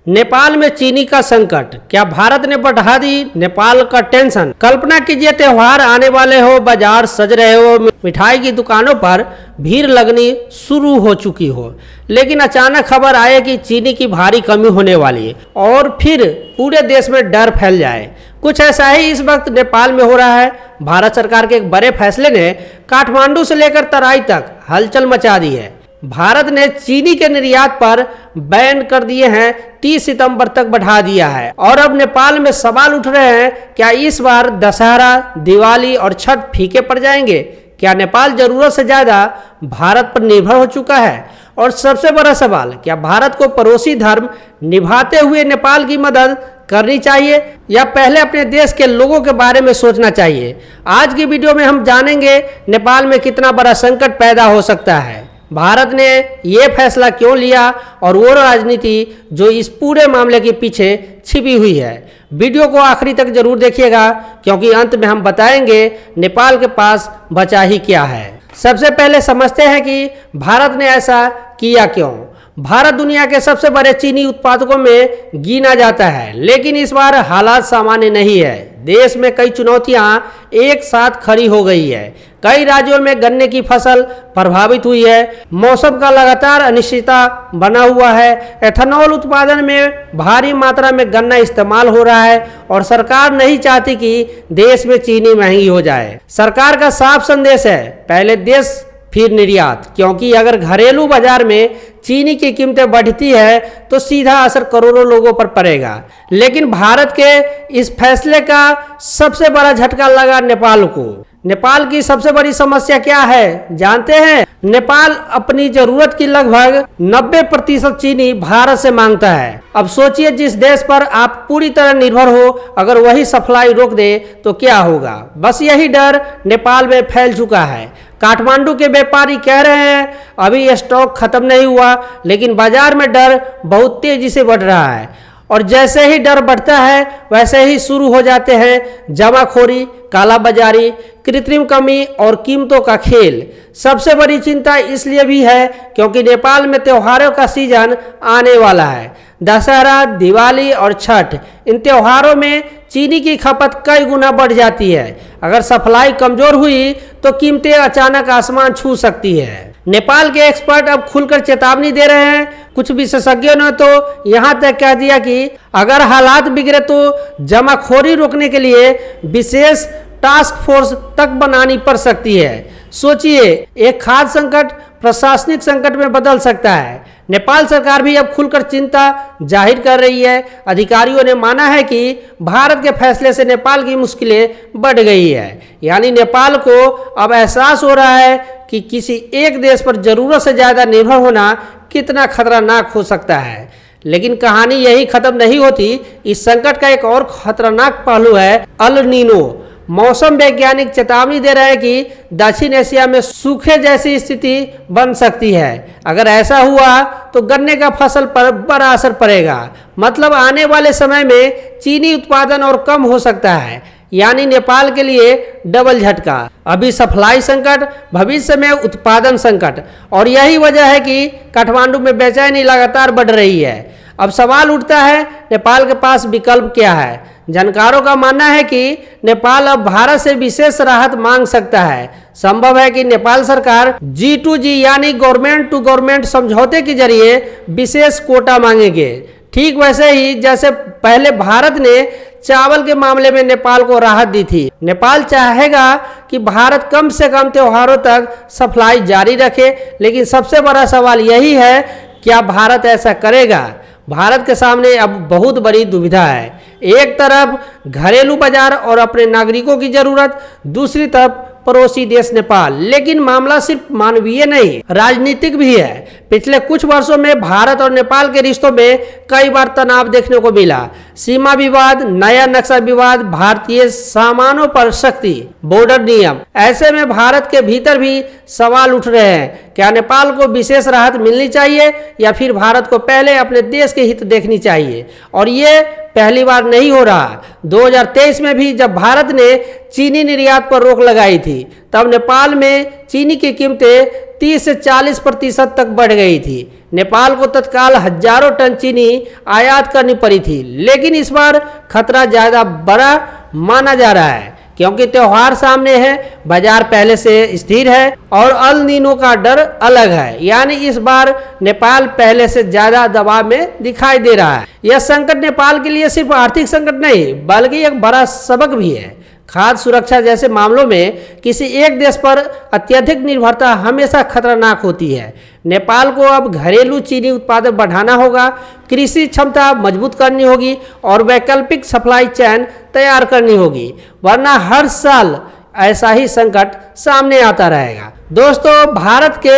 नेपाल में चीनी का संकट, क्या भारत ने बढ़ा दी नेपाल का टेंशन। कल्पना कीजिए त्योहार आने वाले हो, बाजार सज रहे हो, मिठाई की दुकानों पर भीड़ लगनी शुरू हो चुकी हो, लेकिन अचानक खबर आए कि चीनी की भारी कमी होने वाली है और फिर पूरे देश में डर फैल जाए। कुछ ऐसा ही इस वक्त नेपाल में हो रहा है। भारत सरकार के एक बड़े फैसले ने काठमांडू से लेकर तराई तक हलचल मचा दी है। भारत ने चीनी के निर्यात पर बैन कर दिए हैं, 30 सितंबर तक बढ़ा दिया है। और अब नेपाल में सवाल उठ रहे हैं, क्या इस बार दशहरा, दिवाली और छठ फीके पड़ जाएंगे। क्या नेपाल जरूरत से ज़्यादा भारत पर निर्भर हो चुका है। और सबसे बड़ा सवाल, क्या भारत को पड़ोसी धर्म निभाते हुए नेपाल की मदद करनी चाहिए या पहले अपने देश के लोगों के बारे में सोचना चाहिए। आज की वीडियो में हम जानेंगे नेपाल में कितना बड़ा संकट पैदा हो सकता है, भारत ने ये फैसला क्यों लिया और वो राजनीति जो इस पूरे मामले के पीछे छिपी हुई है। वीडियो को आखिरी तक जरूर देखिएगा, क्योंकि अंत में हम बताएंगे नेपाल के पास बचा ही क्या है। सबसे पहले समझते हैं कि भारत ने ऐसा किया क्यों। भारत दुनिया के सबसे बड़े चीनी उत्पादकों में गिना जाता है, लेकिन इस बार हालात सामान्य नहीं है। देश में कई चुनौतियां एक साथ खड़ी हो गई है। कई राज्यों में गन्ने की फसल प्रभावित हुई है, मौसम का लगातार अनिश्चितता बना हुआ है, एथेनॉल उत्पादन में भारी मात्रा में गन्ना इस्तेमाल हो रहा है और सरकार नहीं चाहती कि देश में चीनी महंगी हो जाए। सरकार का साफ संदेश है, पहले देश फिर निर्यात, क्योंकि अगर घरेलू बाजार में चीनी की कीमतें बढ़ती है तो सीधा असर करोड़ों लोगों पर पड़ेगा। लेकिन भारत के इस फैसले का सबसे बड़ा झटका लगा नेपाल को। नेपाल की सबसे बड़ी समस्या क्या है जानते हैं। नेपाल अपनी जरूरत की लगभग 90% चीनी भारत से मांगता है। अब सोचिए, जिस देश पर आप पूरी तरह निर्भर हो, अगर वही सप्लाई रोक दे तो क्या होगा। बस यही डर नेपाल में फैल चुका है। काठमांडू के व्यापारी कह रहे हैं अभी स्टॉक खत्म नहीं हुआ, लेकिन बाजार में डर बहुत तेजी से बढ़ रहा है और जैसे ही डर बढ़ता है वैसे ही शुरू हो जाते हैं जमाखोरी, कालाबाजारी, कृत्रिम कमी और कीमतों का खेल। सबसे बड़ी चिंता इसलिए भी है क्योंकि नेपाल में त्योहारों का सीजन आने वाला है। दशहरा, दिवाली और छठ, इन त्योहारों में चीनी की खपत कई गुना बढ़ जाती है। अगर सप्लाई कमजोर हुई तो कीमतें अचानक आसमान छू सकती है। नेपाल के एक्सपर्ट अब खुलकर चेतावनी दे रहे हैं। कुछ विशेषज्ञों ने तो यहाँ तक कह दिया कि अगर हालात बिगड़े तो जमाखोरी रोकने के लिए विशेष टास्क फोर्स तक बनानी पड़ सकती है। सोचिए, एक खाद्य संकट प्रशासनिक संकट में बदल सकता है। नेपाल सरकार भी अब खुलकर चिंता जाहिर कर रही है। अधिकारियों ने माना है कि भारत के फैसले से नेपाल की मुश्किलें बढ़ गई है। यानी नेपाल को अब एहसास हो रहा है कि किसी एक देश पर जरूरत से ज़्यादा निर्भर होना कितना खतरनाक हो सकता है। लेकिन कहानी यही खत्म नहीं होती। इस संकट का एक और खतरनाक पहलू है अल नीनो। मौसम वैज्ञानिक चेतावनी दे रहे हैं कि दक्षिण एशिया में सूखे जैसी स्थिति बन सकती है। अगर ऐसा हुआ तो गन्ने का फसल पर बड़ा असर पड़ेगा। मतलब आने वाले समय में चीनी उत्पादन और कम हो सकता है। यानी नेपाल के लिए डबल झटका, अभी सप्लाई संकट, भविष्य में उत्पादन संकट। और यही वजह है कि काठमांडू में बेचैनी लगातार बढ़ रही है। अब सवाल उठता है, नेपाल के पास विकल्प क्या है। जानकारों का मानना है कि नेपाल अब भारत से विशेष राहत मांग सकता है। संभव है कि नेपाल सरकार G2G यानी गवर्नमेंट टू गवर्नमेंट समझौते के जरिए विशेष कोटा मांगेंगे। ठीक वैसे ही जैसे पहले भारत ने चावल के मामले में नेपाल को राहत दी थी। नेपाल चाहेगा कि भारत कम से कम त्योहारों तक सप्लाई जारी रखे। लेकिन सबसे बड़ा सवाल यही है, क्या भारत ऐसा करेगा। भारत के सामने अब बहुत बड़ी दुविधा है। एक तरफ घरेलू बाजार और अपने नागरिकों की जरूरत, दूसरी तरफ पड़ोसी देश नेपाल। लेकिन मामला सिर्फ मानवीय नहीं, राजनीतिक भी है। पिछले कुछ वर्षों में भारत और नेपाल के रिश्तों में कई बार तनाव देखने को मिला। सीमा विवाद, नया नक्शा विवाद, भारतीय सामानों पर सख्ती, बॉर्डर नियम। ऐसे में भारत के भीतर भी सवाल उठ रहे हैं, क्या नेपाल को विशेष राहत मिलनी चाहिए या फिर भारत को पहले अपने देश के हित देखनी चाहिए। और ये पहली बार नहीं हो रहा। 2023 में भी जब भारत ने चीनी निर्यात पर रोक लगाई थी तब नेपाल में चीनी की कीमतें 30 से 40% तक बढ़ गई थी। नेपाल को तत्काल हजारों टन चीनी आयात करनी पड़ी थी, लेकिन इस बार खतरा ज़्यादा बड़ा माना जा रहा है क्योंकि त्योहार सामने है, बाजार पहले से स्थिर है और अल नीनो का डर अलग है। यानी इस बार नेपाल पहले से ज्यादा दबाव में दिखाई दे रहा है। यह संकट नेपाल के लिए सिर्फ आर्थिक संकट नहीं बल्कि एक बड़ा सबक भी है। खाद्य सुरक्षा जैसे मामलों में किसी एक देश पर अत्यधिक निर्भरता हमेशा खतरनाक होती है। नेपाल को अब घरेलू चीनी उत्पादन बढ़ाना होगा, कृषि क्षमता मजबूत करनी होगी और वैकल्पिक सप्लाई चेन तैयार करनी होगी, वरना हर साल ऐसा ही संकट सामने आता रहेगा। दोस्तों, भारत के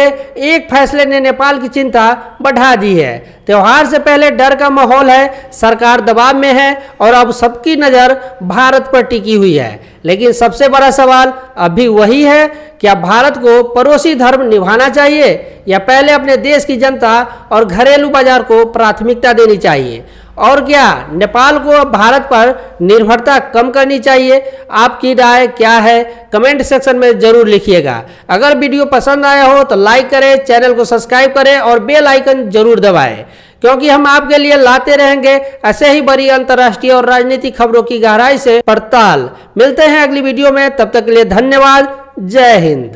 एक फैसले ने नेपाल की चिंता बढ़ा दी है। त्योहार से पहले डर का माहौल है, सरकार दबाव में है और अब सबकी नज़र भारत पर टिकी हुई है। लेकिन सबसे बड़ा सवाल अभी वही है, क्या भारत को पड़ोसी धर्म निभाना चाहिए या पहले अपने देश की जनता और घरेलू बाजार को प्राथमिकता देनी चाहिए? और क्या नेपाल को अब भारत पर निर्भरता कम करनी चाहिए? आपकी राय क्या है? कमेंट सेक्शन में जरूर लिखिएगा। अगर वीडियो पसंद आया हो तो लाइक करें, चैनल को सब्सक्राइब करें और बेल आइकन जरूर दबाएं, क्योंकि हम आपके लिए लाते रहेंगे ऐसे ही बड़ी अंतर्राष्ट्रीय और राजनीतिक खबरों की गहराई से पड़ताल। मिलते हैं अगली वीडियो में, तब तक के लिए धन्यवाद। जय हिंद।